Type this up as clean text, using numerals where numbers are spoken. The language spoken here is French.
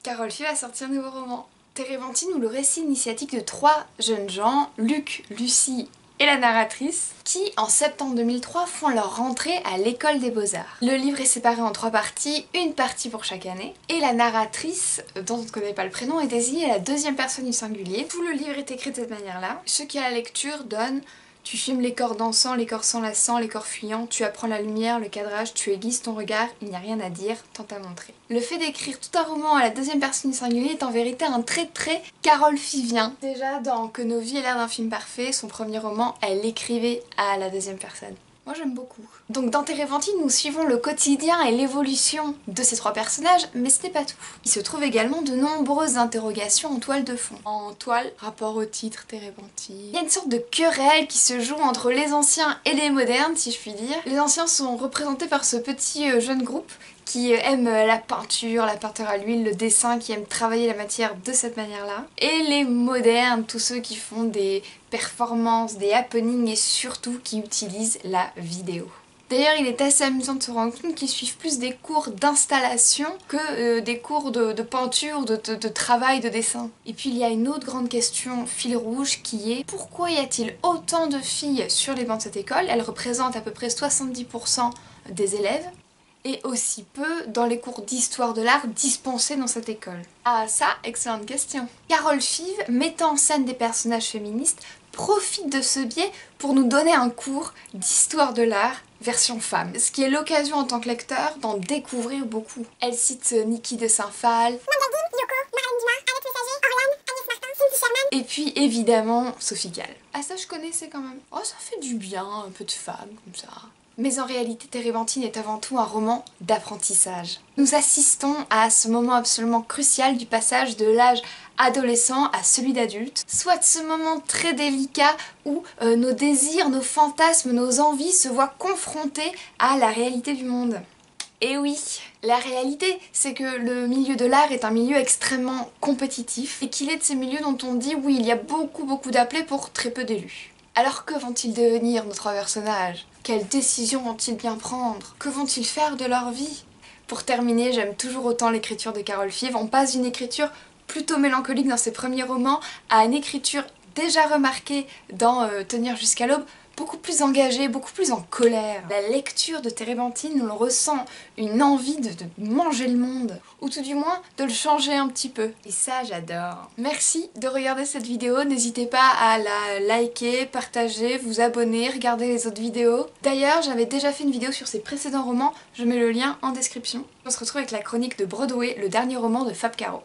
Carole Five a sorti un nouveau roman. Térébenthine ou le récit initiatique de trois jeunes gens, Luc, Lucie et la narratrice, qui en septembre 2003 font leur rentrée à l'école des beaux-arts. Le livre est séparé en trois parties, une partie pour chaque année, et la narratrice, dont on ne connaît pas le prénom, est désignée à la deuxième personne du singulier. Tout le livre est écrit de cette manière-là, ce qui à la lecture donne: tu filmes les corps dansants, les corps s'enlaçant, les corps fuyants, tu apprends la lumière, le cadrage, tu aiguises ton regard, il n'y a rien à dire, tant à montrer. Le fait d'écrire tout un roman à la deuxième personne du singulier est en vérité un trait très Carole Fivien. Déjà dans Que nos vies aient l'air d'un film parfait, son premier roman, elle l'écrivait à la deuxième personne. Moi j'aime beaucoup. Donc dans Térébenthine, nous suivons le quotidien et l'évolution de ces trois personnages, mais ce n'est pas tout. Il se trouve également de nombreuses interrogations en toile de fond. En toile, rapport au titre Térébenthine. Il y a une sorte de querelle qui se joue entre les anciens et les modernes, si je puis dire. Les anciens sont représentés par ce petit jeune groupe qui aime la peinture à l'huile, le dessin, qui aime travailler la matière de cette manière-là. Et les modernes, tous ceux qui font des performances, des happenings et surtout qui utilisent la vidéo. D'ailleurs, il est assez amusant de se rendre compte qu'ils suivent plus des cours d'installation que des cours de peinture, de travail, de dessin. Et puis il y a une autre grande question fil rouge qui est: pourquoi y a-t-il autant de filles sur les bancs de cette école? Elles représentent à peu près 70% des élèves. Et aussi peu dans les cours d'histoire de l'art dispensés dans cette école. Ah ça, excellente question. Carole Five, mettant en scène des personnages féministes, profite de ce biais pour nous donner un cours d'histoire de l'art version femme. Ce qui est l'occasion en tant que lecteur d'en découvrir beaucoup. Elle cite Niki de Saint-Phal, Magali, Yoko, Marlène Dumas, Annette Messager, Oriane, Agnès Martin, Cindy Sherman. et puis évidemment Sophie Calle. Ah ça je connaissais quand même. Oh ça fait du bien, un peu de femme comme ça. Mais en réalité, Térébenthine est avant tout un roman d'apprentissage. Nous assistons à ce moment absolument crucial du passage de l'âge adolescent à celui d'adulte, soit ce moment très délicat où nos désirs, nos fantasmes, nos envies se voient confrontés à la réalité du monde. Et oui, la réalité, c'est que le milieu de l'art est un milieu extrêmement compétitif et qu'il est de ces milieux dont on dit oui, il y a beaucoup d'appelés pour très peu d'élus. Alors que vont-ils devenir nos trois personnages? Quelles décisions vont-ils bien prendre? Que vont-ils faire de leur vie? Pour terminer, j'aime toujours autant l'écriture de Carole Five. On passe d'une écriture plutôt mélancolique dans ses premiers romans à une écriture déjà remarquée dans Tenir jusqu'à l'aube, beaucoup plus engagée, beaucoup plus en colère. La lecture de Térébenthine, on ressent une envie de manger le monde, ou tout du moins de le changer un petit peu. Et ça, j'adore. Merci de regarder cette vidéo, n'hésitez pas à la liker, partager, vous abonner, regarder les autres vidéos. D'ailleurs, j'avais déjà fait une vidéo sur ses précédents romans, je mets le lien en description. On se retrouve avec la chronique de Broadway, le dernier roman de Fab Caro.